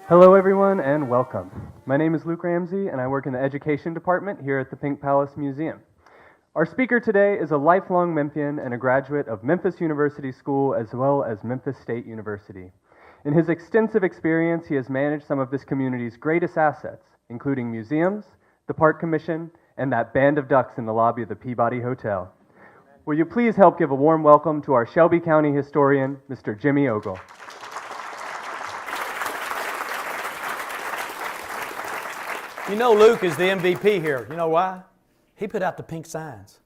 Hello everyone and welcome. My name is Luke Ramsey and I work in the Education Department here at the Pink Palace Museum. Our speaker today is a lifelong Memphian and a graduate of Memphis University School as well as Memphis State University. In his extensive experience, he has managed some of this community's greatest assets, including museums, the Park Commission, and that band of ducks in the lobby of the Peabody Hotel. Will you please help give a warm welcome to our Shelby County historian, Mr. Jimmy Ogle. You know Luke is the MVP here. You know why? He put out the pink signs.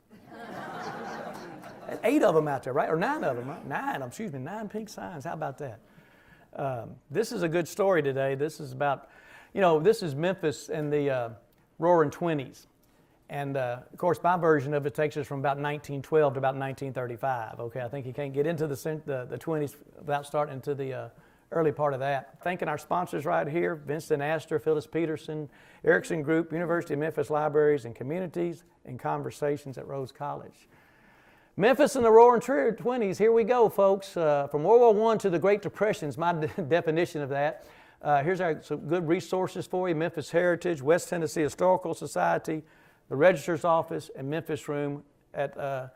8 of them out there, right? Or 9 of them, right? 9 pink signs. How about that? This is a good story today. This is about, this is Memphis in the Roaring 20s. And of course, my version of it takes us from about 1912 to about 1935. Okay, I think you can't get into the 20s without starting into the early part of that. Thanking our sponsors right here, Vincent Astor, Phyllis Peterson, Erickson Group, University of Memphis Libraries and Communities, and Conversations at Rose College. Memphis in the Roaring 20s, here we go, folks. From World War I to the Great Depression is my definition of that. Here's some good resources for you: Memphis Heritage, West Tennessee Historical Society, the Registrar's Office, and Memphis Room at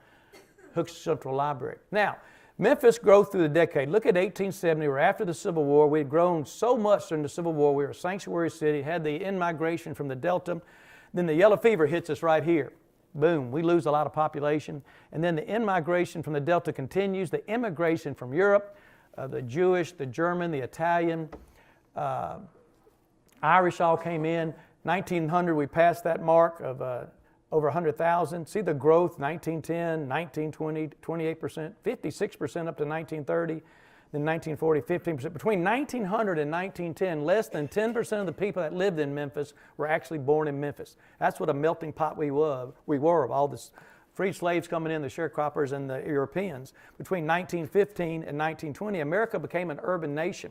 Hooks Central Library. Now, Memphis growth through the decade. Look at 1870, or after the Civil War. We had grown so much during the Civil War. We were a sanctuary city, had the in-migration from the Delta. Then the yellow fever hits us right here. Boom, we lose a lot of population. And then the in-migration from the Delta continues. The immigration from Europe, the Jewish, the German, the Italian, Irish all came in. 1900, we passed that mark of over 100,000. See the growth, 1910, 1920, 28%, 56% up to 1930, then 1940, 15%. Between 1900 and 1910, less than 10% of the people that lived in Memphis were actually born in Memphis. That's what a melting pot we were of all this freed slaves coming in, the sharecroppers and the Europeans. Between 1915 and 1920, America became an urban nation.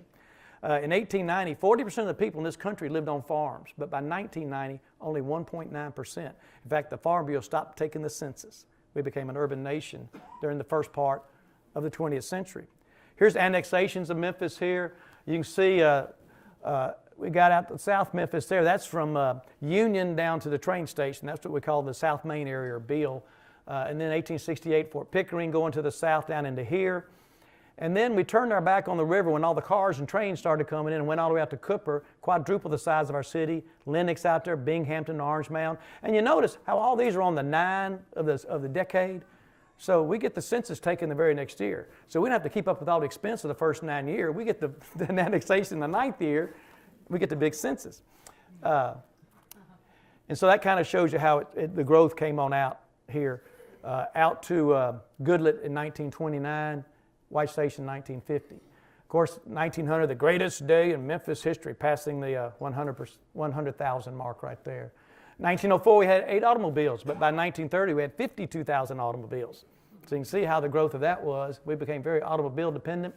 In 1890, 40% of the people in this country lived on farms, but by 1990, only 1.9%. In fact, the Farm Bureau stopped taking the census. We became an urban nation during the first part of the 20th century. Here's annexations of Memphis here. You can see we got out to South Memphis there. That's from Union down to the train station. That's what we call the South Main area, or Beale. And then 1868, Fort Pickering going to the south down into here. And then we turned our back on the river when all the cars and trains started coming in and went all the way out to Cooper, quadruple the size of our city, Lenox out there, Binghamton, Orange Mound. And you notice how all these are on the 9 of the decade. So we get the census taken the very next year. So we don't have to keep up with all the expense of the first 9 years. We get the annexation in the 9th year, we get the big census. And so that kind of shows you how the growth came on out here, out to Goodlet in 1929, White Station 1950. Of course, 1900, the greatest day in Memphis history, passing the 100,000 mark right there. 1904, we had 8 automobiles, but by 1930, we had 52,000 automobiles. So you can see how the growth of that was. We became very automobile dependent.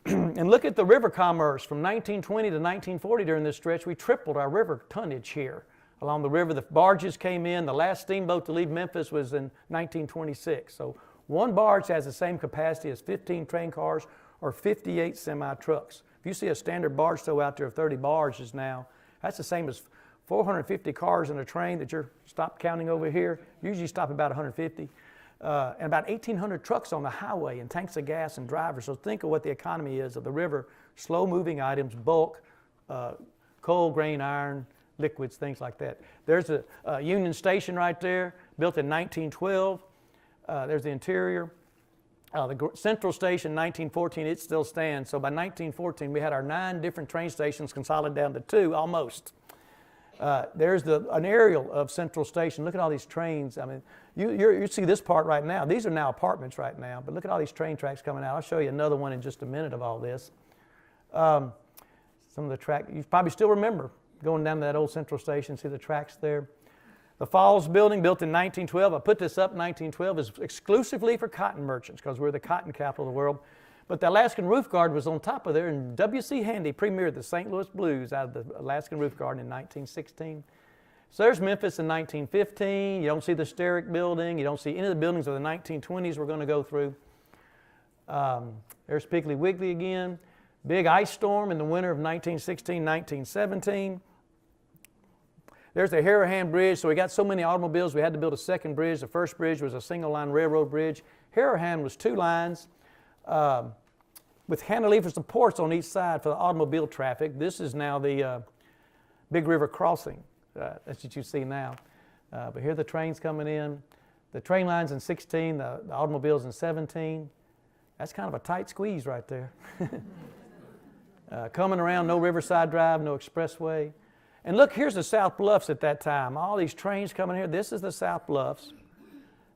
And look at the river commerce from 1920 to 1940 during this stretch. We tripled our river tonnage here. Along the river, the barges came in. The last steamboat to leave Memphis was in 1926. So one barge has the same capacity as 15 train cars or 58 semi-trucks. If you see a standard barge tow out there of 30 barges now, that's the same as 450 cars in a train that you're stopped counting over here. Usually stop about 150. And about 1,800 trucks on the highway and tanks of gas and drivers. So think of what the economy is of the river. Slow-moving items, bulk, coal, grain, iron, liquids, things like that. There's a Union Station right there, built in 1912. There's the interior. The Central Station, 1914, it still stands. So by 1914, we had our 9 different train stations consolidated down to 2, almost. There's an aerial of Central Station. Look at all these trains. I mean, you see this part right now. These are now apartments right now, but look at all these train tracks coming out. I'll show you another one in just a minute of all this. Some of the track, you probably still remember going down to that old Central Station, see the tracks there. The Falls Building, built in 1912. I put this up in 1912, is exclusively for cotton merchants because we're the cotton capital of the world. But the Alaskan Roof Garden was on top of there, and W.C. Handy premiered the St. Louis Blues out of the Alaskan Roof Garden in 1916. So there's Memphis in 1915. You don't see the Sterick Building. You don't see any of the buildings of the 1920s we're going to go through. There's Piggly Wiggly again. Big ice storm in the winter of 1916, 1917. There's the Harahan Bridge. So we got so many automobiles, we had to build a second bridge. The first bridge was a single-line railroad bridge. Harahan was 2 lines with cantilever supports on each side for the automobile traffic. This is now the Big River Crossing. That's what you see now. But here are the trains coming in. The train lines in 16, the automobiles in 17. That's kind of a tight squeeze right there. Coming around, no Riverside Drive, no expressway. And look, here's the South Bluffs at that time. All these trains coming here. This is the South Bluffs.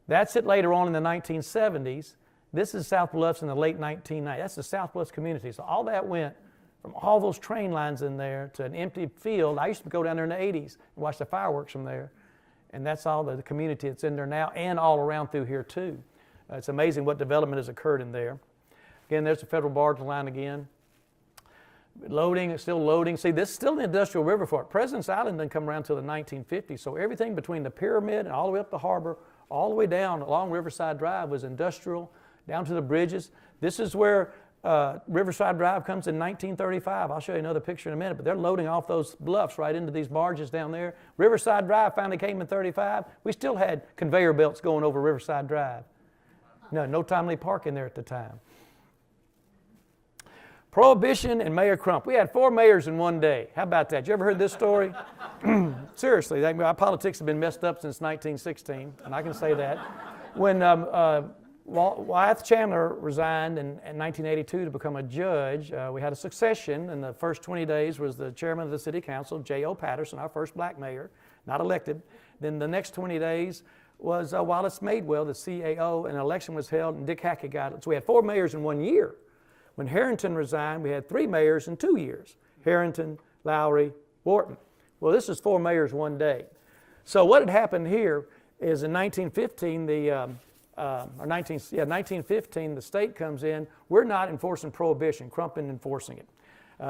That's it later on in the 1970s. This is South Bluffs in the late 1990s. That's the South Bluffs community. So all that went from all those train lines in there to an empty field. I used to go down there in the 80s and watch the fireworks from there. And that's all the community that's in there now and all around through here too. It's amazing what development has occurred in there. Again, there's the Federal Barge line again. Loading, it's still loading. See, this is still the industrial riverfront. President's Island didn't come around until the 1950s. So everything between the pyramid and all the way up the harbor, all the way down along Riverside Drive was industrial, down to the bridges. This is where Riverside Drive comes in 1935. I'll show you another picture in a minute, but they're loading off those bluffs right into these barges down there. Riverside Drive finally came in 35. We still had conveyor belts going over Riverside Drive. No timely parking there at the time. Prohibition and Mayor Crump. We had 4 mayors in one day. How about that? You ever heard this story? Seriously, our politics have been messed up since 1916, and I can say that. When Wyeth Chandler resigned in 1982 to become a judge, we had a succession, and the first 20 days was the chairman of the city council, J.O. Patterson, our first black mayor, not elected. Then the next 20 days was Wallace Madewell, the CAO, and an election was held, and Dick Hackett got it. So we had 4 mayors in 1 year. When Harrington resigned, we had 3 mayors in 2 years. Harrington, Lowry, Wharton. Well, this is 4 mayors one day. So what had happened here is in 1915, 1915, the state comes in. We're not enforcing prohibition. Crump isn't enforcing it.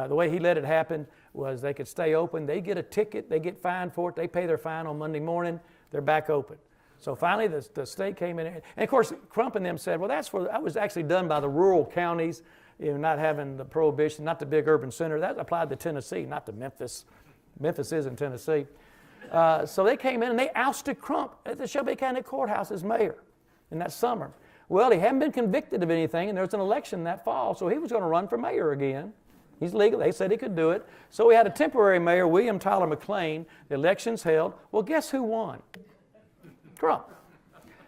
The way he let it happen was they could stay open. They get a ticket. They get fined for it. They pay their fine on Monday morning. They're back open. So finally, the state came in. And of course, Crump and them said, well, that was actually done by the rural counties, not having the prohibition, not the big urban center. That applied to Tennessee, not to Memphis. Memphis is in Tennessee. So they came in and they ousted Crump at the Shelby County Courthouse as mayor in that summer. Well, he hadn't been convicted of anything, and there was an election that fall, so he was going to run for mayor again. He's legal. They said he could do it. So we had a temporary mayor, William Tyler McLean. The election's held. Well, guess who won? Crump.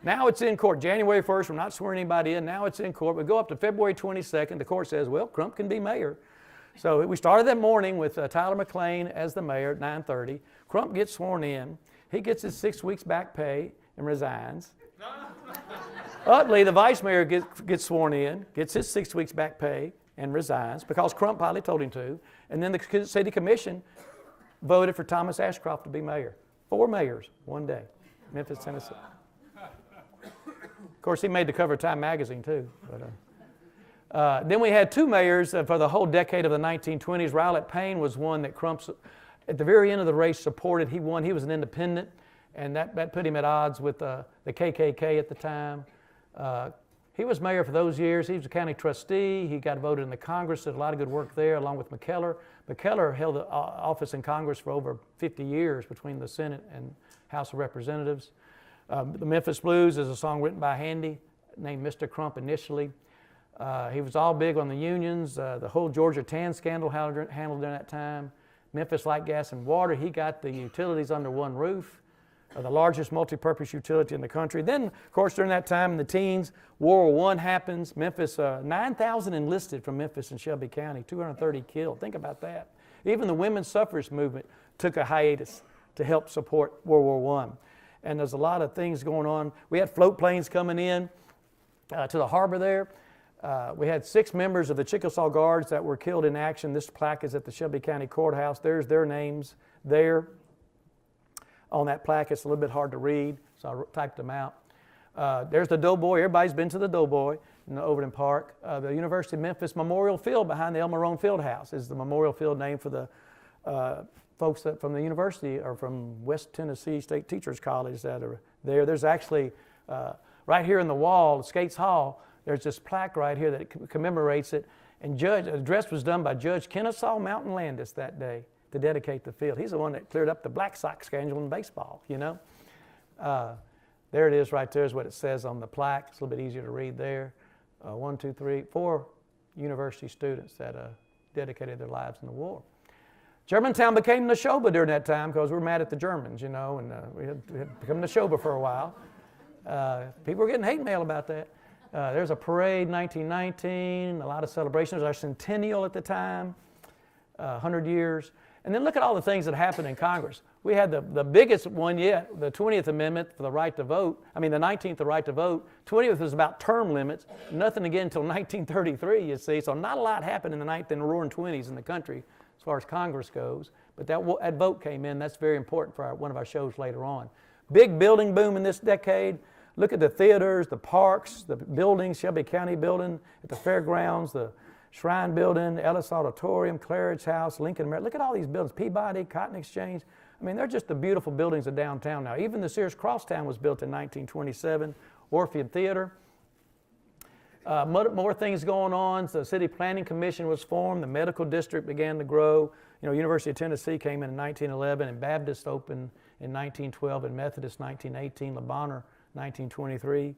Now it's in court. January 1st, we're not swearing anybody in. Now it's in court. We go up to February 22nd. The court says, well, Crump can be mayor. So we started that morning with Tyler McLean as the mayor at 9:30. Crump gets sworn in. He gets his 6 weeks back pay and resigns. Utley, the vice mayor, gets sworn in, gets his 6 weeks back pay and resigns because Crump probably told him to. And then the city commission voted for Thomas Ashcroft to be mayor. 4 mayors one day, Memphis, Tennessee. Of course, he made the cover of Time magazine too. But, then we had 2 mayors for the whole decade of the 1920s. Rowlett Payne was one that Crump, at the very end of the race, supported. He won. He was an independent, and that put him at odds with the KKK at the time. He was mayor for those years. He was a county trustee. He got voted in the Congress, did a lot of good work there, along with McKellar. McKellar held the office in Congress for over 50 years between the Senate and House of Representatives. The Memphis Blues is a song written by Handy, named Mr. Crump initially. He was all big on the unions. The whole Georgia Tan scandal handled during that time. Memphis Light, Gas, and Water. He got the utilities under one roof. The largest multi-purpose utility in the country. Then, of course, during that time in the teens, World War I happens. Memphis, 9,000 enlisted from Memphis and Shelby County, 230 killed. Think about that. Even the women's suffrage movement took a hiatus to help support World War I. And there's a lot of things going on. We had float planes coming in to the harbor there. We had 6 members of the Chickasaw Guards that were killed in action. This plaque is at the Shelby County Courthouse. There's their names there. On that plaque, it's a little bit hard to read, so I typed them out. There's the Doughboy. Everybody's been to the Doughboy in the Overton Park. The University of Memphis Memorial Field behind the El Marone Fieldhouse is the memorial field named for the folks that from the university or from West Tennessee State Teachers College that are there. There's actually, right here in the wall, Scates Hall, there's this plaque right here that commemorates it. And the address was done by Judge Kennesaw Mountain Landis that day to dedicate the field. He's the one that cleared up the Black Sox scandal in baseball, you know. There it is right there is what it says on the plaque. It's a little bit easier to read there. 1, 2, 3, 4 university students that dedicated their lives in the war. Germantown became Neshoba during that time because we were mad at the Germans, you know, and we had become Neshoba for a while. People were getting hate mail about that. There's a parade, 1919, a lot of celebrations. It was our centennial at the time, 100 years. And then look at all the things that happened in Congress. We had the biggest one yet, the 20th Amendment for the right to vote. I mean, the 19th, the right to vote. 20th was about term limits. Nothing again until 1933, you see. So not a lot happened in the roaring 20s in the country as far as Congress goes. But that vote came in. That's very important for one of our shows later on. Big building boom in this decade. Look at the theaters, the parks, the buildings, Shelby County Building at the fairgrounds, the Shrine Building, Ellis Auditorium, Claridge House, Lincoln. Look at all these buildings, Peabody, Cotton Exchange. I mean, they're just the beautiful buildings of downtown now. Even the Sears Crosstown was built in 1927, Orpheum Theatre. More things going on. The City Planning Commission was formed. The medical district began to grow. You know, University of Tennessee came in 1911, and Baptist opened in 1912, and Methodist 1918, Le Bonheur 1923.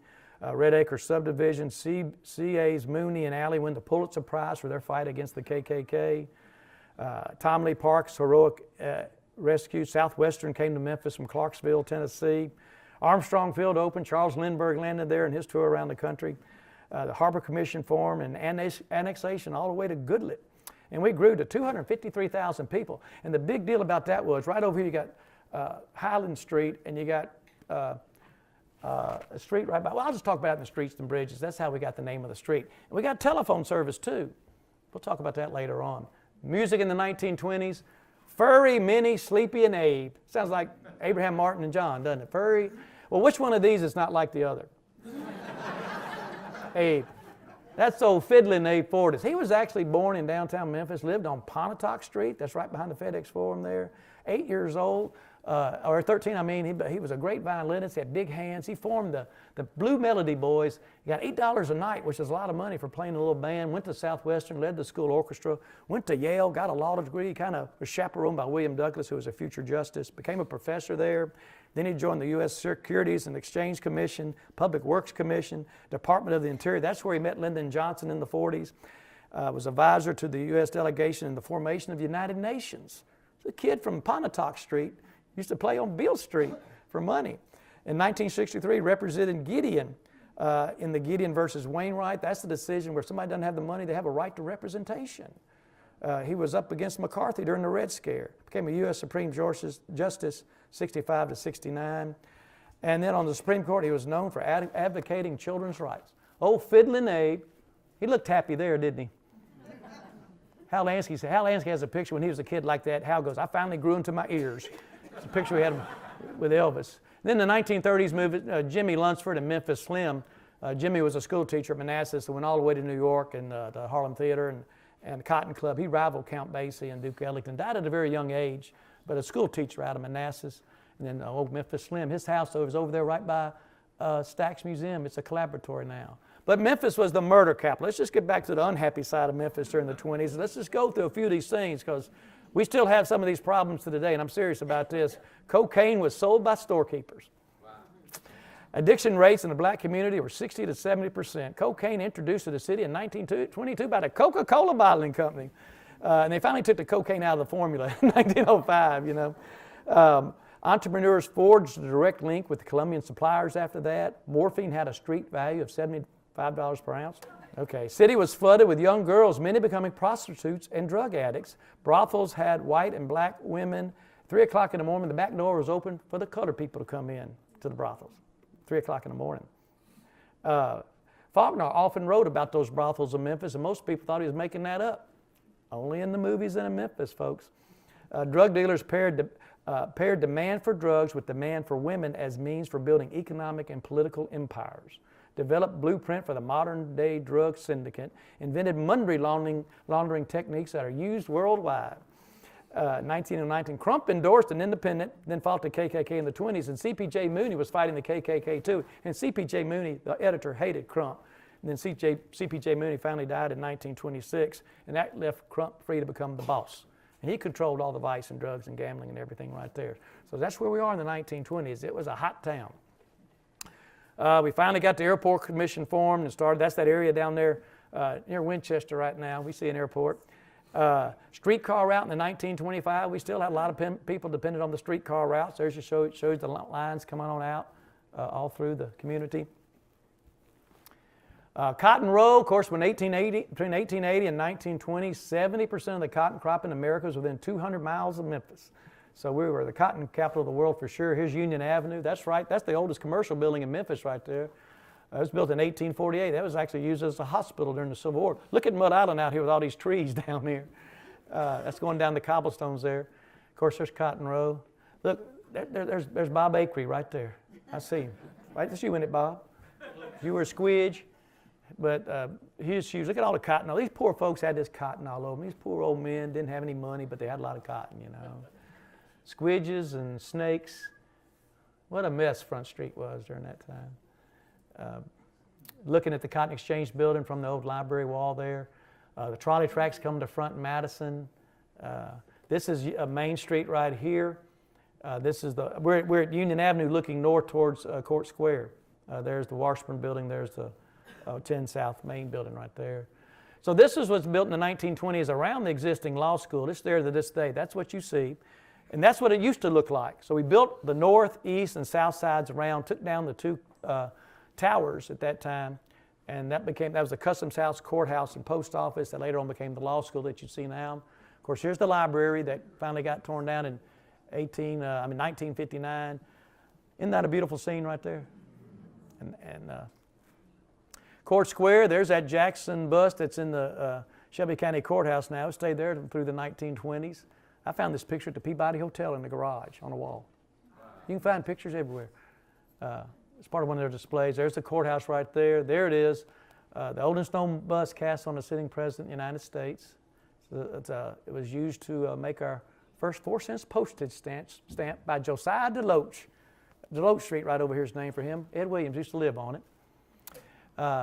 Red Acre Subdivision, C.A.'s Mooney and Alley won the Pulitzer Prize for their fight against the KKK. Tom Lee Park's heroic rescue. Southwestern came to Memphis from Clarksville, Tennessee. Armstrong Field opened. Charles Lindbergh landed there in his tour around the country. The Harbor Commission formed and annexation all the way to Goodlet. And we grew to 253,000 people. And the big deal about that was right over here you got Highland Street and you got a street right by, well, I'll just talk about it in the streets and bridges. That's how we got the name of the street. And we got telephone service too. We'll talk about that later on. Music in the 1920s, Furry, Minnie, Sleepy, and Abe. Sounds like Abraham, Martin, and John, doesn't it? Furry. Well, which one of these is not like the other? Abe. That's old fiddling Abe Fortas. He was actually born in downtown Memphis, lived on Pontotoc Street. That's right behind the FedEx Forum there. 8 years old. Or 13, I mean, he was a great violinist. He had big hands. He formed the Blue Melody Boys. He got $8 a night, which is a lot of money for playing a little band. Went to Southwestern, led the school orchestra. Went to Yale, got a law degree. Kind of was chaperoned by William Douglas, who was a future justice. Became a professor there. Then he joined the U.S. Securities and Exchange Commission, Public Works Commission, Department of the Interior. That's where he met Lyndon Johnson in the 40s. Was advisor to the U.S. delegation in the formation of the United Nations. He's a kid from Pontotoc Street. Used to play on Beale Street for money. In 1963, represented Gideon in the Gideon versus Wainwright. That's the decision where somebody doesn't have the money, they have a right to representation. He was up against McCarthy during the Red Scare. Became a U.S. Supreme Justice, 65 to 69. And then on the Supreme Court, he was known for advocating children's rights. Old Fiddlin' Abe, he looked happy there, didn't he? Hal Lansky has a picture when he was a kid like that. Hal goes, I finally grew into my ears. It's a picture we had with Elvis. Then in the 1930s, moved Jimmy Lunceford and Memphis Slim. Jimmy was a school teacher at Manassas and went all the way to New York and the Harlem Theater and Cotton Club. He rivaled Count Basie and Duke Ellington. Died at a very young age, but a school teacher out of Manassas. And then old Memphis Slim, his house is over there right by Stax Museum. It's a collaboratory now. But Memphis was the murder capital. Let's just get back to the unhappy side of Memphis during the 20s. Let's just go through a few of these things because we still have some of these problems to today, and I'm serious about this. Cocaine was sold by storekeepers. Wow. Addiction rates in the black community were 60 to 70%. Cocaine introduced to the city in 1922 by the Coca-Cola bottling company. And they finally took the cocaine out of the formula in 1905, you know. Entrepreneurs forged a direct link with the Colombian suppliers after that. Morphine had a street value of $75 per ounce. Okay, city was flooded with young girls, many becoming prostitutes and drug addicts. Brothels had white and black women. 3 o'clock in the morning, the back door was open for the colored people to come in to the brothels. 3 o'clock in the morning. Faulkner often wrote about those brothels in Memphis, and most people thought he was making that up. Only in the movies and in Memphis, folks. Drug dealers paired demand for drugs with demand for women as means for building economic and political empires. Developed blueprint for the modern-day drug syndicate, invented money laundering techniques that are used worldwide. 1919, Crump endorsed an independent, then fought the KKK in the 20s, and C.P.J. Mooney was fighting the KKK too. And C.P.J. Mooney, the editor, hated Crump. And then C.P.J. Mooney finally died in 1926, and that left Crump free to become the boss. And he controlled all the vice and drugs and gambling and everything right there. So that's where we are in the 1920s. It was a hot town. We finally got the airport commission formed and started. That's that area down there near Winchester right now. We see an airport. Streetcar route in the 1925. We still had a lot of people dependent on the streetcar routes. There's just shows the lines coming on out all through the community. Cotton Row, of course, between 1880 and 1920, 70% of the cotton crop in America was within 200 miles of Memphis. So we were the cotton capital of the world for sure. Here's Union Avenue. That's right. That's the oldest commercial building in Memphis right there. It was built in 1848. That was actually used as a hospital during the Civil War. Look at Mud Island out here with all these trees down here. That's going down the cobblestones there. Of course, there's Cotton Row. Look, there's Bob Akery right there. I see him. Right, that's you in it, Bob. You were a squidge. But his shoes, look at all the cotton. These poor folks had this cotton all over them. These poor old men didn't have any money, but they had a lot of cotton, you know. Squidges and snakes. What a mess Front Street was during that time. Looking at the Cotton Exchange building from the old library wall there. The trolley tracks come to Front Madison. This is Main Street right here. We're at Union Avenue looking north towards Court Square. There's the Water-Borne Building. There's the 10 South Main building right there. So this is what's built in the 1920s around the existing law school. It's there to this day. That's what you see. And that's what it used to look like. So we built the north, east, and south sides around, took down the two towers at that time, and that was the Customs House, Courthouse, and Post Office that later on became the law school that you see now. Of course, here's the library that finally got torn down in 1959. Isn't that a beautiful scene right there? And Court Square, there's that Jackson bust that's in the Shelby County Courthouse now. It stayed there through the 1920s. I found this picture at the Peabody Hotel in the garage on the wall. You can find pictures everywhere. It's part of one of their displays. There's the courthouse right there. There it is. The Olden Stone bust cast on the sitting president of the United States. So it was used to make our first 4-cent postage stamp by Josiah DeLoach. DeLoach Street right over here is named for him. Ed Williams used to live on it.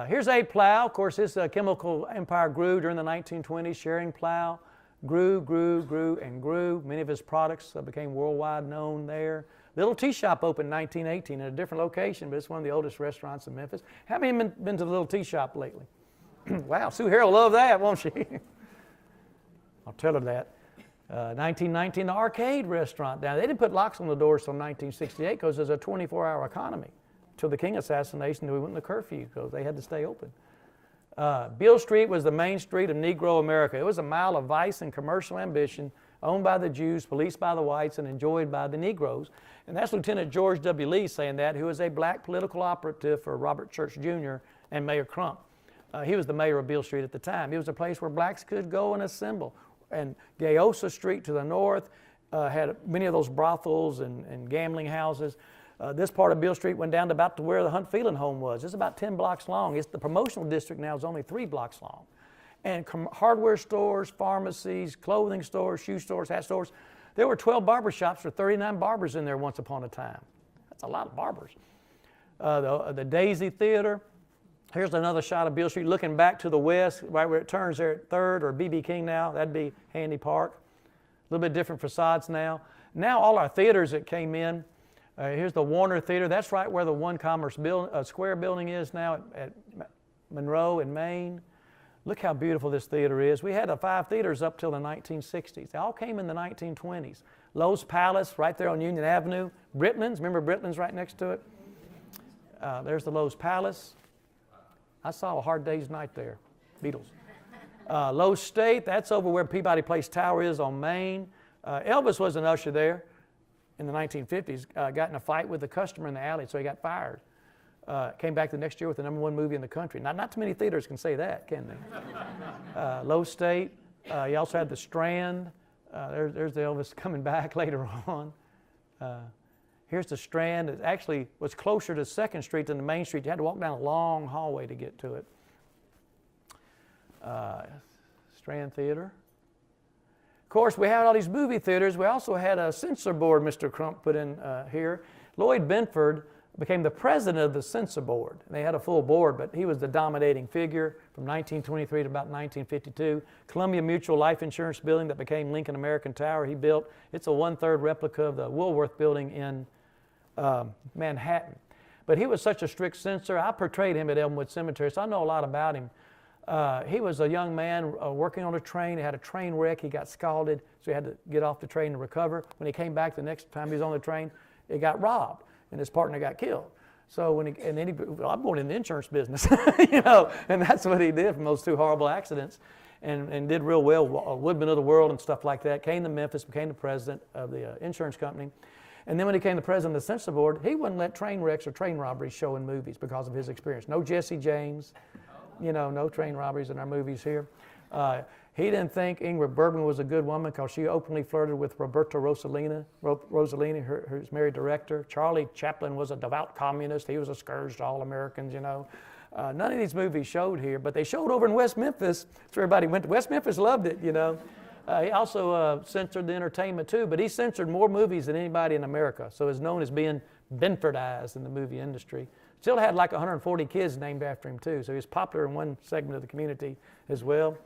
Here's a plow. Of course, this chemical empire grew during the 1920s. Shering plow grew, and grew. Many of his products became worldwide known there. Little tea shop opened in 1918 in a different location, but it's one of the oldest restaurants in Memphis. How many have been to the little tea shop lately? Wow, Sue Harrell will love that, won't she? I'll tell her that. 1919, the arcade restaurant down. They didn't put locks on the doors until 1968 because there's a 24-hour economy. Till the King assassination, we went into curfew because they had to stay open. Beale Street was the main street of Negro America. It was a mile of vice and commercial ambition, owned by the Jews, policed by the whites, and enjoyed by the Negroes. And that's Lieutenant George W. Lee saying that, who was a black political operative for Robert Church Jr. and Mayor Crump. He was the mayor of Beale Street at the time. It was a place where blacks could go and assemble. And Gayosa Street to the north had many of those brothels and gambling houses. This part of Beale Street went down to about to where the Hunt Phelan home was. It's about 10 blocks long. The promotional district now is only 3 blocks long. And hardware stores, pharmacies, clothing stores, shoe stores, hat stores. There were 12 barber shops for 39 barbers in there once upon a time. That's a lot of barbers. The Daisy Theater. Here's another shot of Beale Street looking back to the west, right where it turns there at 3rd or B.B. King now. That'd be Handy Park. A little bit different facades now. Now all our theaters that came in. Here's the Warner Theater. That's right where the One Commerce Square building is now at Monroe in Maine. Look how beautiful this theater is. We had 5 theaters up till the 1960s. They all came in the 1920s. Lowe's Palace right there on Union Avenue. Britlin's, remember Britlin's right next to it? There's the Lowe's Palace. I saw A Hard Day's Night there, Beatles. Lowe's State, that's over where Peabody Place Tower is on Main. Elvis was an usher there in the 1950s, got in a fight with a customer in the alley, so he got fired. Came back the next year with the #1 movie in the country. Not too many theaters can say that, can they? Lowe's State. You also had the Strand. There's the Elvis coming back later on. Here's the Strand. It actually was closer to 2nd Street than the Main Street. You had to walk down a long hallway to get to it. Strand Theater. Of course, we had all these movie theaters. We also had a censor board Mr. Crump put in here. Lloyd Benford became the president of the censor board. They had a full board, but he was the dominating figure from 1923 to about 1952. Columbia Mutual Life Insurance Building that became Lincoln American Tower, he built. It's a 1/3 replica of the Woolworth Building in Manhattan. But he was such a strict censor. I portrayed him at Elmwood Cemetery, so I know a lot about him. He was a young man working on a train. He had a train wreck. He got scalded, so he had to get off the train and recover. When he came back the next time he was on the train, it got robbed, and his partner got killed. So well, I'm going in the insurance business, you know, and that's what he did from those two horrible accidents, and did real well. Woodman of the World and stuff like that. Came to Memphis, became the president of the insurance company. And then when he became the president of the censor board, he wouldn't let train wrecks or train robberies show in movies because of his experience. No Jesse James, you know, no train robberies in our movies here. He didn't think Ingrid Bergman was a good woman because she openly flirted with Roberto Rossellini, her married director. Charlie Chaplin was a devout communist. He was a scourge to all Americans, you know. None of these movies showed here, but they showed over in West Memphis. So everybody went to West Memphis, loved it, you know. He also censored the entertainment too, but he censored more movies than anybody in America, so is known as being Benfordized in the movie industry. Still had like 140 kids named after him too, so he was popular in one segment of the community as well.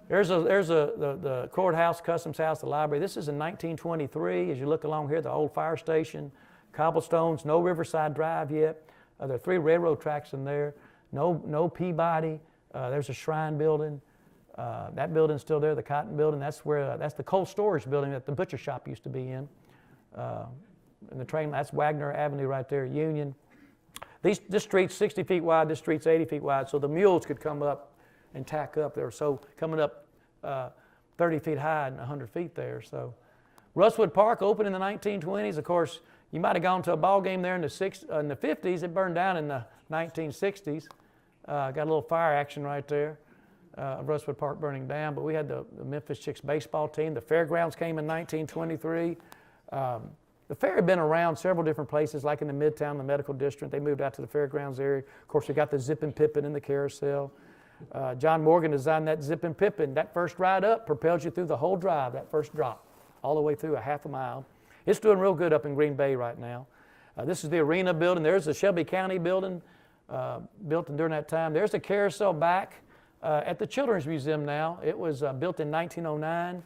There's the courthouse, customs house, the library. This is in 1923. As you look along here, the old fire station, cobblestones, no Riverside Drive yet. There are 3 railroad tracks in there. No Peabody. There's a shrine building. That building's still there, the Cotton Building. That's the cold storage building that the butcher shop used to be in. And the train, that's Wagner Avenue right there, Union. This street's 60 feet wide, this street's 80 feet wide, so the mules could come up and tack up there. So coming up 30 feet high and 100 feet there. So Russwood Park opened in the 1920s. Of course, you might have gone to a ball game there in the 50s. It burned down in the 1960s. Got a little fire action right there. Russwood Park burning down, but we had the Memphis Chicks baseball team. The fairgrounds came in 1923. The fair had been around several different places, like in the Midtown, the medical district. They moved out to the fairgrounds area. Of course, we got the Zippin' Pippin and the Carousel. John Morgan designed that Zippin' Pippin. That first ride up propels you through the whole drive, that first drop, all the way through a half a mile. It's doing real good up in Green Bay right now. This is the arena building. There's the Shelby County building built during that time. There's the Carousel back at the Children's Museum now. It was built in 1909.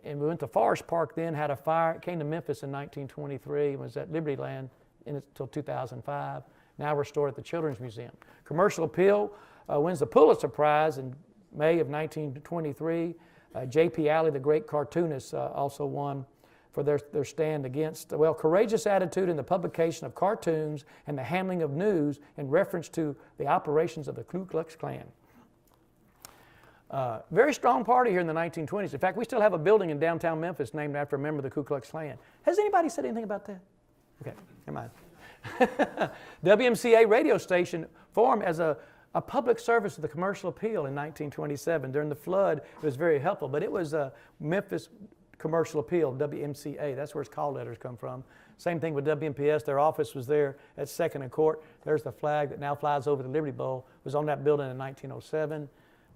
And we went to Forest Park then, had a fire. It came to Memphis in 1923. It was at Liberty Land until 2005. Now restored at the Children's Museum. Commercial Appeal wins the Pulitzer Prize in May of 1923. J.P. Alley, the great cartoonist, also won for their stand against, courageous attitude in the publication of cartoons and the handling of news in reference to the operations of the Ku Klux Klan. Very strong party here in the 1920s. In fact, we still have a building in downtown Memphis named after a member of the Ku Klux Klan. Has anybody said anything about that? Okay, never mind. WMCA radio station formed as a public service of the Commercial Appeal in 1927. During the flood, it was very helpful, but it was Memphis Commercial Appeal, WMCA. That's where its call letters come from. Same thing with WMPS. Their office was there at 2nd and Court. There's the flag that now flies over the Liberty Bowl. It was on that building in 1907.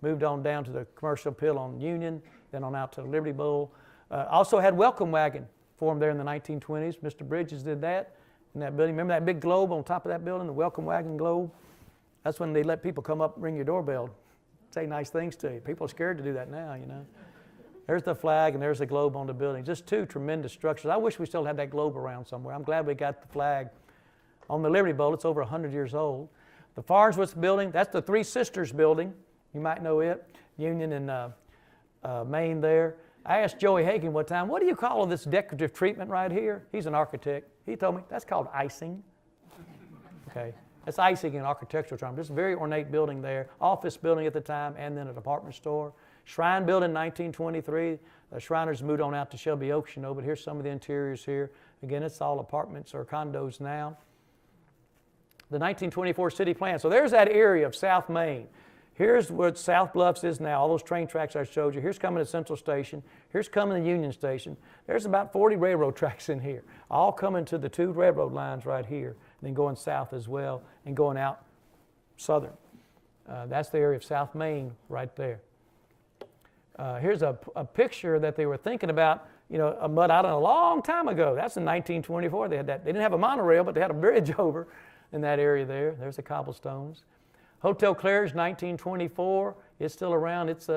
Moved on down to the Commercial Appeal on Union, then on out to the Liberty Bowl. Also had Welcome Wagon formed there in the 1920s. Mr. Bridges did that in that building. Remember that big globe on top of that building, the Welcome Wagon globe? That's when they let people come up and ring your doorbell, say nice things to you. People are scared to do that now, you know. There's the flag and there's the globe on the building. Just 2 tremendous structures. I wish we still had that globe around somewhere. I'm glad we got the flag on the Liberty Bowl. It's over 100 years old. The Farnsworth Building, that's the Three Sisters Building. You might know it, Union and Maine there. I asked Joey Hagan one time, what do you call this decorative treatment right here? He's an architect. He told me, that's called icing. Okay, that's icing in architectural terms. Just a very ornate building there, office building at the time, and then a department store. Shrine Building, 1923. The Shriners moved on out to Shelby Oaks, you know, but here's some of the interiors here. Again, it's all apartments or condos now. The 1924 city plan. So there's that area of South Main. Here's what South Bluffs is now, all those train tracks I showed you. Here's coming to Central Station. Here's coming to Union Station. There's about 40 railroad tracks in here, all coming to the 2 railroad lines right here, then going south as well and going out southern. That's the area of South Main right there. Here's a picture that they were thinking about a mud island a long time ago. That's in 1924. They had that. They didn't have a monorail, but they had a bridge over in that area there. There's the cobblestones. Hotel Claridge, 1924. It's still around. It's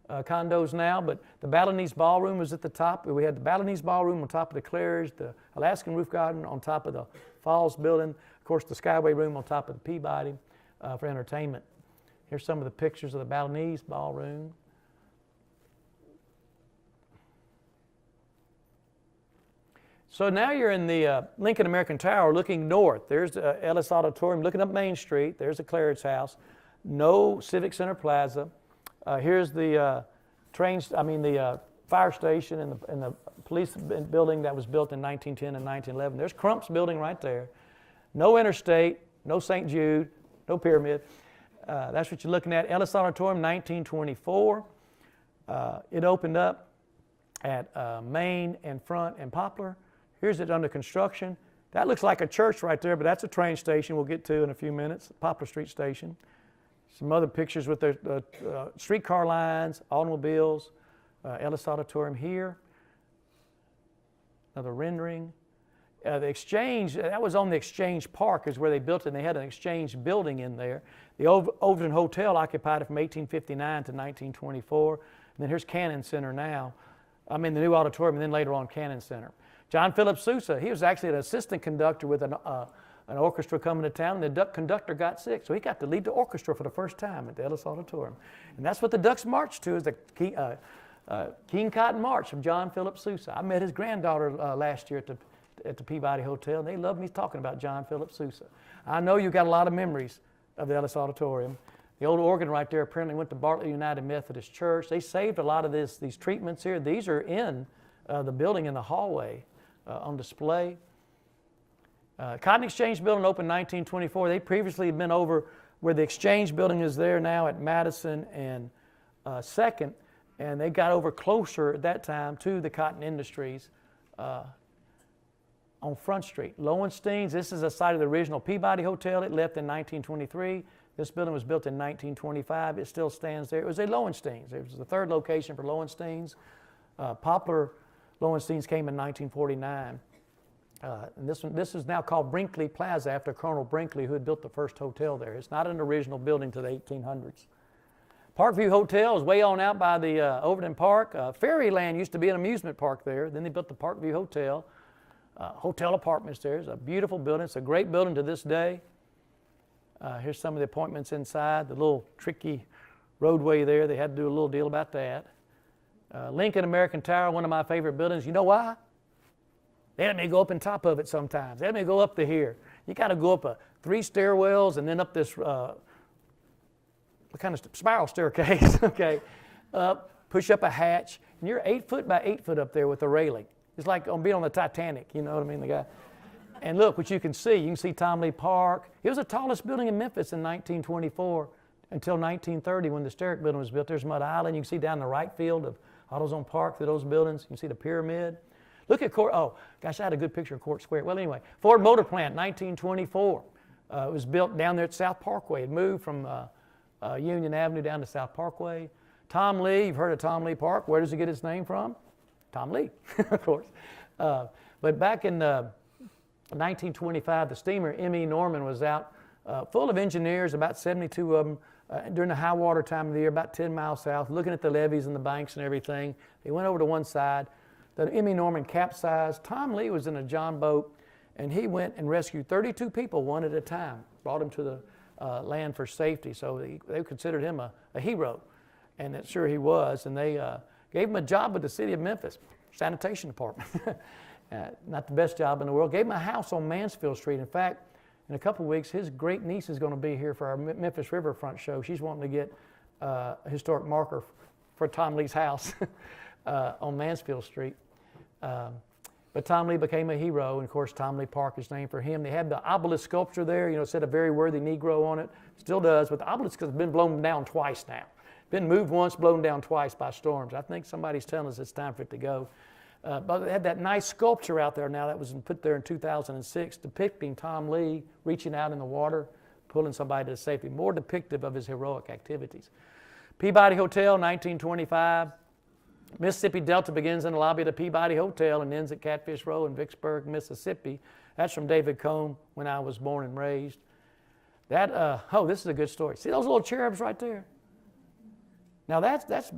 condos now, but the Balinese Ballroom was at the top. We had the Balinese Ballroom on top of the Claridge, the Alaskan Roof Garden on top of the Falls Building, of course the Skyway Room on top of the Peabody for entertainment. Here's some of the pictures of the Balinese Ballroom. So now you're in the Lincoln American Tower looking north. There's Ellis Auditorium looking up Main Street. There's the Claridge House. No Civic Center Plaza. Here's the fire station and the police building that was built in 1910 and 1911. There's Crump's building right there. No interstate, no St. Jude, no pyramid. That's what you're looking at. Ellis Auditorium, 1924. It opened up at Main and Front and Poplar. Here's it under construction. That looks like a church right there, but that's a train station we'll get to in a few minutes, Poplar Street Station. Some other pictures with the streetcar lines, automobiles, Ellis Auditorium here. Another rendering. The Exchange, that was on the Exchange Park is where they built it, and they had an Exchange building in there. The Overton Hotel occupied it from 1859 to 1924. And then here's Cannon Center now. The new auditorium, and then later on Cannon Center. John Philip Sousa, he was actually an assistant conductor with an orchestra coming to town, and the Duck conductor got sick, so he got to lead the orchestra for the first time at the Ellis Auditorium. And that's what the Ducks march to, is the King Cotton March of John Philip Sousa. I met his granddaughter last year at the Peabody Hotel, and they loved me talking about John Philip Sousa. I know you got a lot of memories of the Ellis Auditorium. The old organ right there apparently went to Bartlett United Methodist Church. They saved a lot of these treatments here. These are in the building in the hallway on display. Cotton Exchange Building opened 1924. They previously had been over where the Exchange Building is there now at Madison and 2nd, and they got over closer at that time to the cotton industries on Front Street. Lowenstein's, this is a site of the original Peabody Hotel. It left in 1923. This building was built in 1925. It still stands there. It was a Lowenstein's. It was the third location for Lowenstein's. Poplar Lowenstein's came in 1949. And this is now called Brinkley Plaza after Colonel Brinkley, who had built the first hotel there. It's not an original building to the 1800s. Parkview Hotel is way on out by the Overton Park. Fairyland used to be an amusement park there. Then they built the Parkview Hotel. Hotel apartments there. It's a beautiful building. It's a great building to this day. Here's some of the appointments inside. The little tricky roadway there. They had to do a little deal about that. Lincoln American Tower, one of my favorite buildings. You know why? They let me go up on top of it sometimes. They let me go up to here. You got to go up 3 stairwells and then up this what kind of spiral staircase, okay? Push up a hatch, and you're 8 foot by 8 foot up there with a railing. It's like being on the Titanic, you know what I mean? The guy. And look what you can see. You can see Tom Lee Park. It was the tallest building in Memphis in 1924 until 1930 when the Sterick Building was built. There's Mud Island. You can see down the right field of AutoZone Park through those buildings. You can see the pyramid. Look at Court. Oh, gosh, I had a good picture of Court Square. Well, anyway, Ford Motor Plant, 1924. It was built down there at South Parkway. It moved from Union Avenue down to South Parkway. Tom Lee, you've heard of Tom Lee Park. Where does it get its name from? Tom Lee, of course. But back in 1925, the steamer M.E. Norman was out full of engineers, about 72 of them, during the high water time of the year, about 10 miles south, looking at the levees and the banks and everything. They went over to one side. The M.E. Norman capsized. Tom Lee was in a John boat, and he went and rescued 32 people one at a time, brought them to the land for safety. So they considered him a hero, and sure he was. And they gave him a job with the city of Memphis, sanitation department. Not the best job in the world. Gave him a house on Mansfield Street. In fact, in a couple of weeks, his great niece is going to be here for our Memphis Riverfront show. She's wanting to get a historic marker for Tom Lee's house on Mansfield Street. But Tom Lee became a hero, and of course Tom Lee Park is named for him. They had the obelisk sculpture there, it said a very worthy Negro on it. Still does, but the obelisk has been blown down twice now. Been moved once, blown down twice by storms. I think somebody's telling us it's time for it to go. But they had that nice sculpture out there now that was put there in 2006 depicting Tom Lee reaching out in the water, pulling somebody to safety, more depictive of his heroic activities. Peabody Hotel, 1925. Mississippi Delta begins in the lobby of the Peabody Hotel and ends at Catfish Row in Vicksburg, Mississippi. That's from David Combe, when I was born and raised. That, this is a good story. See those little cherubs right there? Now that's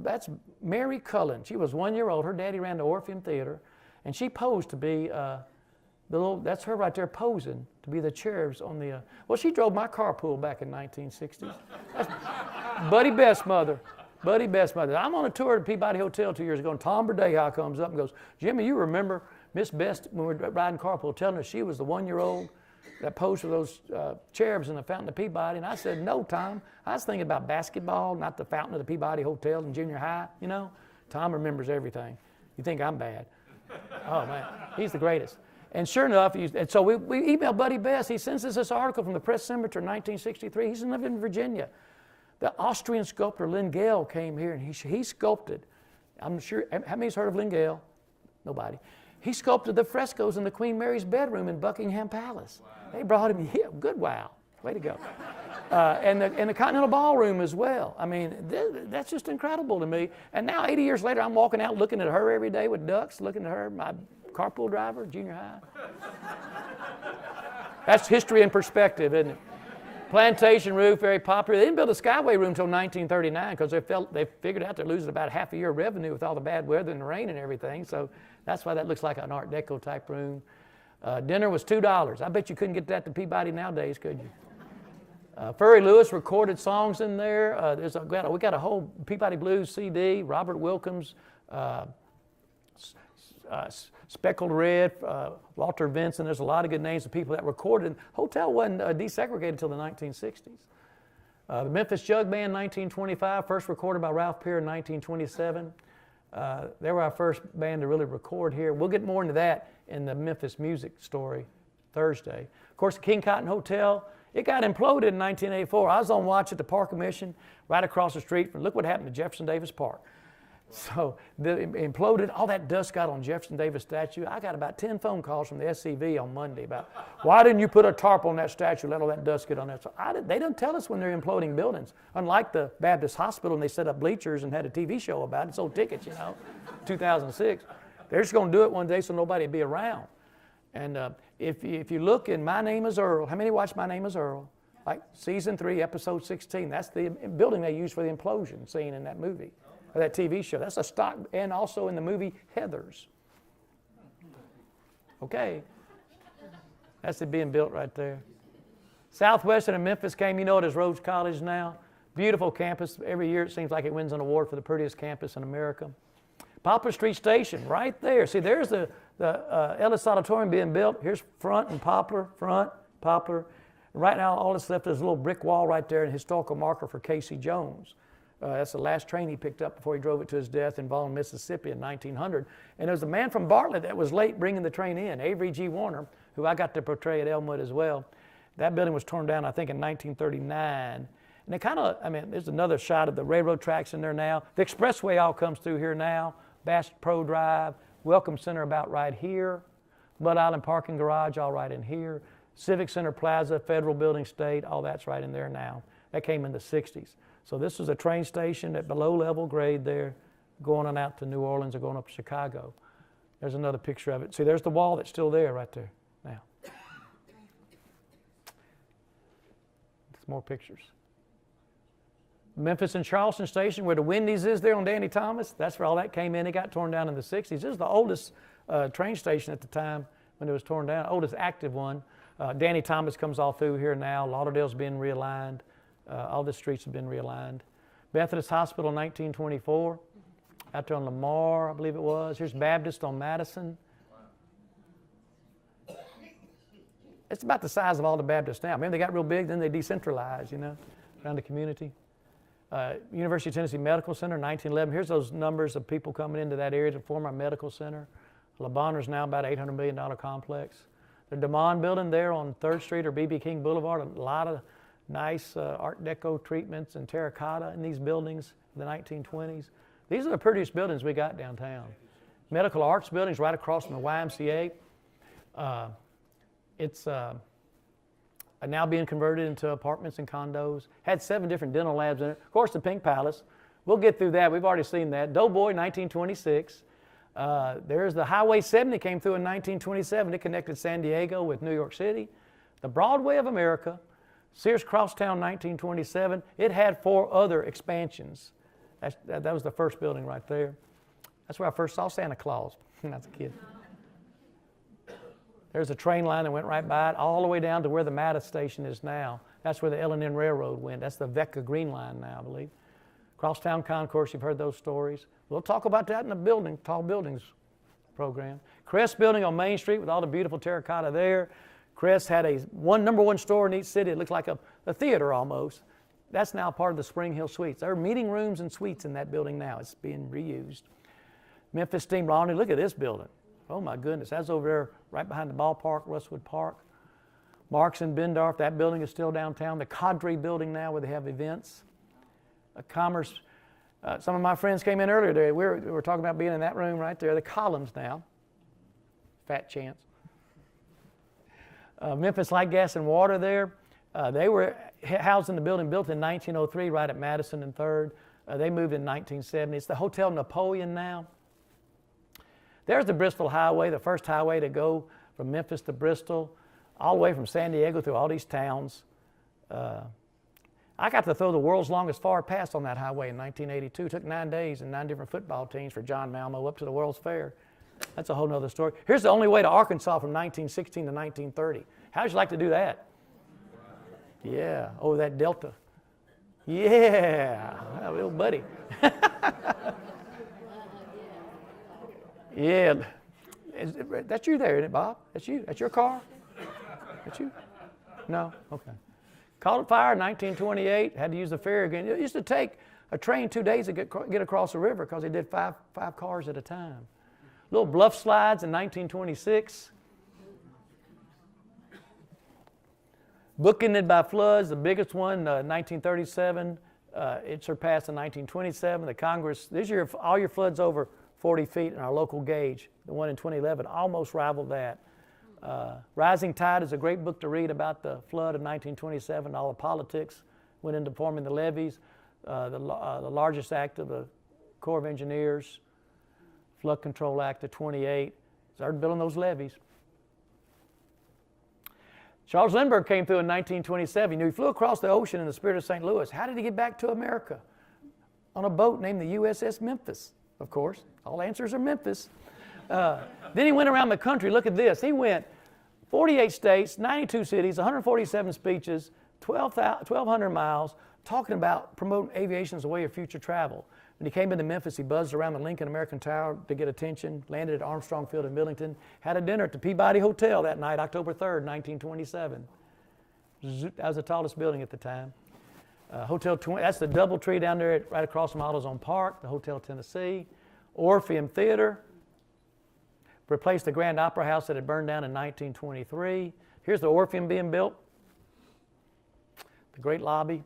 Mary Cullen. She was 1 year old. Her daddy ran the Orpheum Theatre, and she posed to be that's her right there posing to be the cherubs on the, she drove my carpool back in 1960s. That's Buddy Best's mother. Buddy Best's mother. I'm on a tour at Peabody Hotel 2 years ago, and Tom Berdeja comes up and goes, Jimmy, you remember Miss Best when we were riding carpool telling us she was the 1 year old that posed for those cherubs in the fountain of Peabody? And I said, no, Tom. I was thinking about basketball, not the fountain of the Peabody Hotel in junior high, you know? Tom remembers everything. You think I'm bad. Oh, man, he's the greatest. And sure enough, and so we emailed Buddy Best. He sends us this article from the Press Cemetery in 1963. He's living in Virginia. The Austrian sculptor Lynn Gale came here, and he sculpted. I'm sure, how many's heard of Lynn Gale? Nobody. He sculpted the frescoes in the Queen Mary's bedroom in Buckingham Palace. Wow. They brought him here. Good wow. Way to go. And the Continental Ballroom as well. I mean, that's just incredible to me. And now, 80 years later, I'm walking out looking at her every day with ducks, looking at her, my carpool driver, junior high. That's history in perspective, isn't it? Plantation roof, very popular. They didn't build a Skyway room until 1939 because they figured out they're losing about half a year of revenue with all the bad weather and the rain and everything. So that's why that looks like an Art Deco type room. Dinner was $2. I bet you couldn't get that to Peabody nowadays, could you? Furry Lewis recorded songs in there. We got a whole Peabody Blues CD, Robert Wilkins, Speckled Red, Walter Vinson. There's a lot of good names of people that recorded. Hotel wasn't desegregated until the 1960s. The Memphis Jug Band, 1925, first recorded by Ralph Peer in 1927. They were our first band to really record here. We'll get more into that in the Memphis music story Thursday. Of course, the King Cotton Hotel, it got imploded in 1984. I was on watch at the Park Commission right across the street from, look what happened to Jefferson Davis Park. So it imploded, all that dust got on Jefferson Davis statue. I got about 10 phone calls from the SCV on Monday about, why didn't you put a tarp on that statue, let all that dust get on that? So they don't tell us when they're imploding buildings. Unlike the Baptist Hospital, and they set up bleachers and had a TV show about it, sold tickets, 2006. They're just going to do it one day so nobody will be around. And if you look in My Name is Earl, how many watched My Name is Earl? Like season 3, episode 16, that's the building they used for the implosion scene in that movie. Or that TV show. That's a stock, and also in the movie Heathers. Okay. That's it being built right there. Southwestern of Memphis came, you know it as Rhodes College now. Beautiful campus. Every year it seems like it wins an award for the prettiest campus in America. Poplar Street Station, right there. See, there's the Ellis Auditorium being built. Here's front and Poplar, front, Poplar. Right now all that's left is a little brick wall right there, and a historical marker for Casey Jones. That's the last train he picked up before he drove it to his death in Ballin, Mississippi in 1900. And there was a man from Bartlett that was late bringing the train in, Avery G. Warner, who I got to portray at Elmwood as well. That building was torn down, I think, in 1939. And it kind of, there's another shot of the railroad tracks in there now. The expressway all comes through here now. Bass Pro Drive, Welcome Center about right here. Bud Island Parking Garage all right in here. Civic Center Plaza, Federal Building State, all that's right in there now. That came in the 60s. So this is a train station at below level grade there, going on out to New Orleans or going up to Chicago. There's another picture of it. See, there's the wall that's still there right there now. There's more pictures. Memphis and Charleston Station, where the Wendy's is there on Danny Thomas, that's where all that came in. It got torn down in the 60s. This is the oldest train station at the time when it was torn down, oldest active one. Danny Thomas comes all through here now. Lauderdale's been realigned. All the streets have been realigned. Methodist Hospital, 1924. Out there on Lamar, I believe it was. Here's Baptist on Madison. It's about the size of all the Baptists now. They got real big, then they decentralized, around the community. University of Tennessee Medical Center, 1911. Here's those numbers of people coming into that area to form our medical center. La Bonner's now about $800 million complex. The DeMond Building there on 3rd Street or B.B. King Boulevard, a lot of nice Art Deco treatments and terracotta in these buildings in the 1920s. These are the prettiest buildings we got downtown. Medical Arts Building's right across from the YMCA. It's now being converted into apartments and condos. Had 7 different dental labs in it. Of course, the Pink Palace, We'll get through that. We've already seen that. Doughboy, 1926. There's the Highway 70 came through in 1927. It connected San Diego with New York City. The Broadway of America, Sears Crosstown, 1927. It had 4 other expansions. That was the first building right there. That's where I first saw Santa Claus when I was a kid. There's a train line that went right by it, all the way down to where the Mattis station is now. That's where the L&N Railroad went. That's the Vecca Green Line now, I believe. Crosstown Concourse, you've heard those stories. We'll talk about that in the tall buildings program. Kress Building on Main Street with all the beautiful terracotta there. Kress had a number one store in each city. It looked like a theater almost. That's now part of the Spring Hill Suites. There are meeting rooms and suites in that building now. It's being reused. Memphis Steam Laundry, look at this building. Oh my goodness, that's over there right behind the ballpark, Russwood Park. Marks and Bendorf, that building is still downtown. The Cadre Building now where they have events. Commerce, some of my friends came in earlier today. We were talking about being in that room right there. The Columns now. Fat chance. Memphis Light, Gas, and Water there. They were housed in the building built in 1903 right at Madison and 3rd. They moved in 1970. It's the Hotel Napoleon now. There's the Bristol Highway, the first highway to go from Memphis to Bristol, all the way from San Diego through all these towns. I got to throw the world's longest forward pass on that highway in 1982. It took 9 days and 9 different football teams for John Malmo up to the World's Fair. That's a whole nother story. Here's the only way to Arkansas from 1916 to 1930. How'd you like to do that? Yeah, over that Delta. Yeah, little buddy. Yeah, that's you there, isn't it, Bob? That's you. That's your car? That's you? No? Okay. Caught a fire in 1928, had to use the ferry again. It used to take a train 2 days to get across the river because they did five cars at a time. Little bluff slides in 1926. Bookended by floods, the biggest one, 1937. It surpassed in 1927. The Congress, this year, all your floods over 40 feet in our local gauge. The one in 2011 almost rivaled that. Rising Tide is a great book to read about the flood of 1927. All the politics went into forming the levees. The largest act of the Corps of Engineers, Flood Control Act of 28, started building those levees. Charles Lindbergh came through in 1927. He flew across the ocean in the spirit of St. Louis. How did he get back to America? On a boat named the USS Memphis, of course. All answers are Memphis. Then he went around the country. Look at this. He went 48 states, 92 cities, 147 speeches, 1,200 miles, talking about promoting aviation as a way of future travel. When he came into Memphis, he buzzed around the Lincoln American Tower to get attention, landed at Armstrong Field in Millington, had a dinner at the Peabody Hotel that night, October 3rd, 1927. That was the tallest building at the time. Hotel 20, that's the Doubletree down there right across from AutoZone Park, the Hotel Tennessee. Orpheum Theatre replaced the Grand Opera House that had burned down in 1923. Here's the Orpheum being built. The great lobby.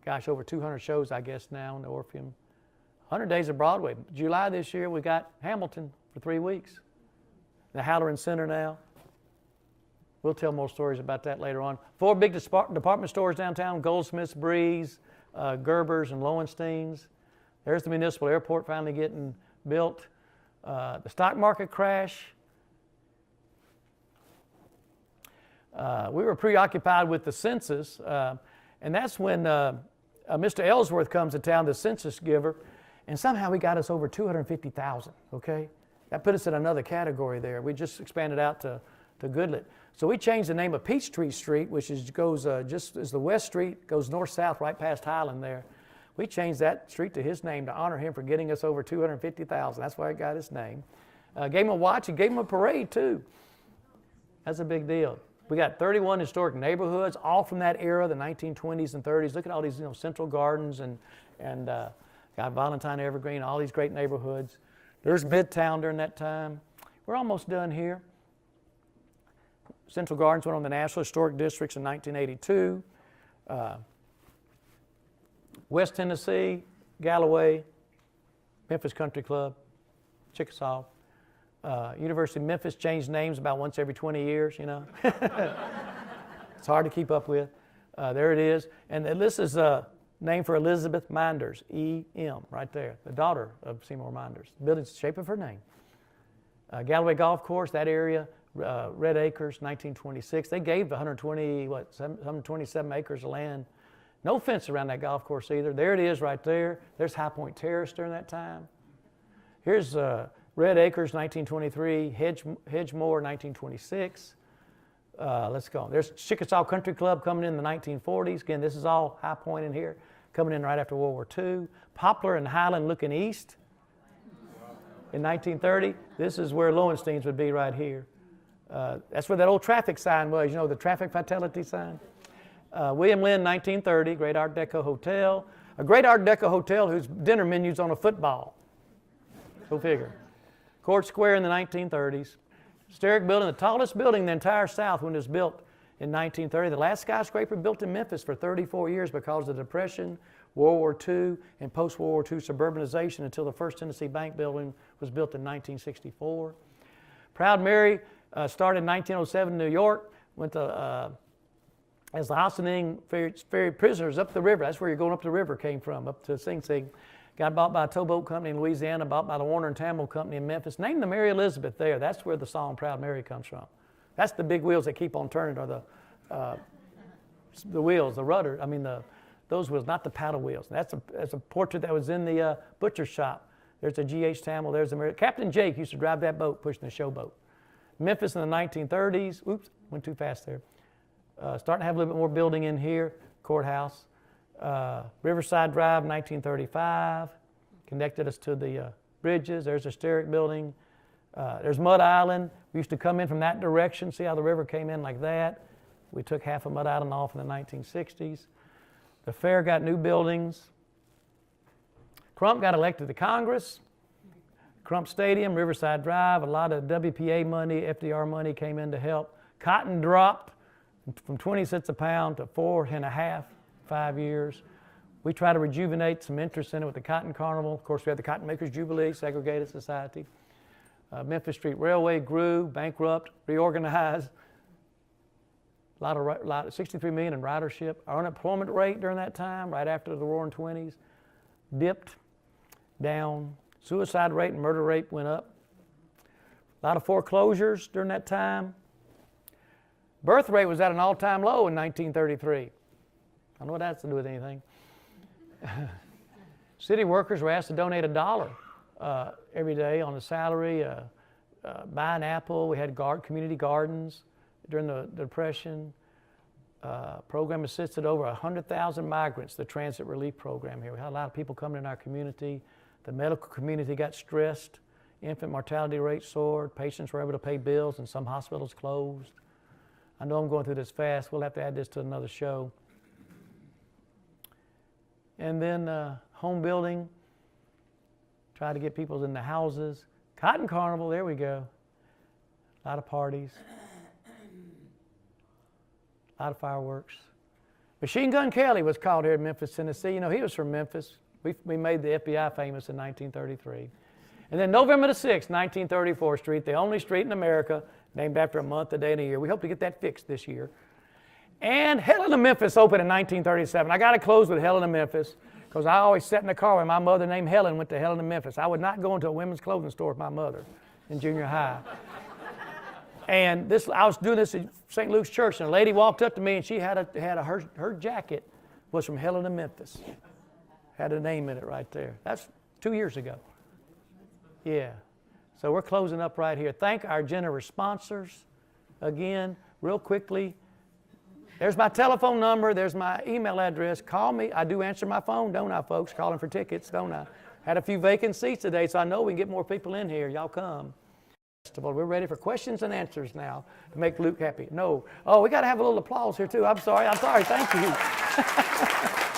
Gosh, over 200 shows, I guess, now in the Orpheum. 100 Days of Broadway. July this year, we got Hamilton for 3 weeks. The Halloran Center now. We'll tell more stories about that later on. 4 big department stores downtown, Goldsmiths, Breeze, Gerber's, and Lowenstein's. There's the municipal airport finally getting built. The stock market crash. We were preoccupied with the census, and that's when Mr. Ellsworth comes to town, the census giver, and somehow he got us over 250,000, okay? That put us in another category there. We just expanded out to Goodlet. So we changed the name of Peachtree Street, which goes just as the West Street, goes north-south right past Highland there. We changed that street to his name to honor him for getting us over 250,000. That's why it got his name. Gave him a watch and gave him a parade, too. That's a big deal. We got 31 historic neighborhoods, all from that era, the 1920s and 30s. Look at all these, Central Gardens and got Valentine Evergreen, all these great neighborhoods. There's Midtown during that time. We're almost done here. Central Gardens went on the National Historic Districts in 1982. West Tennessee, Galloway, Memphis Country Club, Chickasaw. University of Memphis changed names about once every 20 years, It's hard to keep up with. There it is. And this is named for Elizabeth Minders, E.M., right there, the daughter of Seymour Minders. The building's the shape of her name. Galloway Golf Course, that area, Red Acres, 1926. They gave 127 acres of land. No fence around that golf course either. There it is right there. There's High Point Terrace during that time. Here's Red Acres, 1923, Hedgemore, 1926. Let's go. There's Chickasaw Country Club coming in the 1940s. Again, this is all High Point in here, coming in right after World War II. Poplar and Highland looking east in 1930. This is where Lowenstein's would be right here. That's where that old traffic sign was, you know, the traffic fatality sign. William Lynn, 1930, Great Art Deco Hotel. A Great Art Deco Hotel whose dinner menu's on a football. Go figure. Court Square in the 1930s. Sterick Building, the tallest building in the entire South when it was built in 1930. The last skyscraper built in Memphis for 34 years because of the Depression, World War II, and post-World War II suburbanization until the First Tennessee Bank Building was built in 1964. Proud Mary started in 1907 in New York, went to, as the Hossening ferried prisoners up the river. That's where you're going up the river came from, up to Sing Sing. Got bought by a towboat company in Louisiana, bought by the Warner and Tamble Company in Memphis. Named the Mary Elizabeth there. That's where the song Proud Mary comes from. That's the big wheels that keep on turning, or the wheels, the rudder. I mean, those wheels, not the paddle wheels. That's a portrait that was in the butcher shop. There's a G.H. Tamble. There's the Mary. Captain Jake used to drive that boat, pushing the showboat. Memphis in the 1930s. Oops, went too fast there. Starting to have a little bit more building in here. Courthouse. Riverside Drive, 1935, connected us to the bridges. There's a Sterick Building. There's Mud Island. We used to come in from that direction. See how the river came in like that? We took half of Mud Island off in the 1960s. The fair got new buildings. Crump got elected to Congress. Crump Stadium, Riverside Drive, a lot of WPA money, FDR money came in to help. Cotton dropped from 20 cents a pound to 4.5. 5 years. We try to rejuvenate some interest in it with the Cotton Carnival. Of course, we had the Cotton Makers Jubilee, segregated society. Memphis Street Railway grew, bankrupt, reorganized. A lot of 63 million in ridership. Our unemployment rate during that time, right after the Roaring 20s, dipped down. Suicide rate and murder rate went up. A lot of foreclosures during that time. Birth rate was at an all-time low in 1933. I don't know what that has to do with anything. City workers were asked to donate $1 every day on a salary, buy an apple. We had community gardens during the Depression. Program assisted over 100,000 migrants, the transit relief program here. We had a lot of people coming in our community. The medical community got stressed. Infant mortality rate soared. Patients were able to pay bills, and some hospitals closed. I know I'm going through this fast. We'll have to add this to another show. And then home building, try to get people in the houses. Cotton Carnival, there we go. A lot of parties. A lot of fireworks. Machine Gun Kelly was called here in Memphis, Tennessee. You know, he was from Memphis. We made the FBI famous in 1933. And then November the 6th, 1934 Street, the only street in America named after a month, a day, and a year. We hope to get that fixed this year. And Helen of Memphis opened in 1937. I got to close with Helen of Memphis because I always sat in the car when my mother named Helen went to Helen of Memphis. I would not go into a women's clothing store with my mother in junior high. And I was doing this at St. Luke's Church, and a lady walked up to me, and she had her jacket was from Helen of Memphis. Had a name in it right there. That's 2 years ago. Yeah. So we're closing up right here. Thank our generous sponsors. Again, real quickly, there's my telephone number. There's my email address. Call me. I do answer my phone, don't I, folks? Calling for tickets, don't I? Had a few vacant seats today, so I know we can get more people in here. Y'all come. We're ready for questions and answers now to make Luke happy. No. Oh, we got to have a little applause here, too. I'm sorry. Thank you.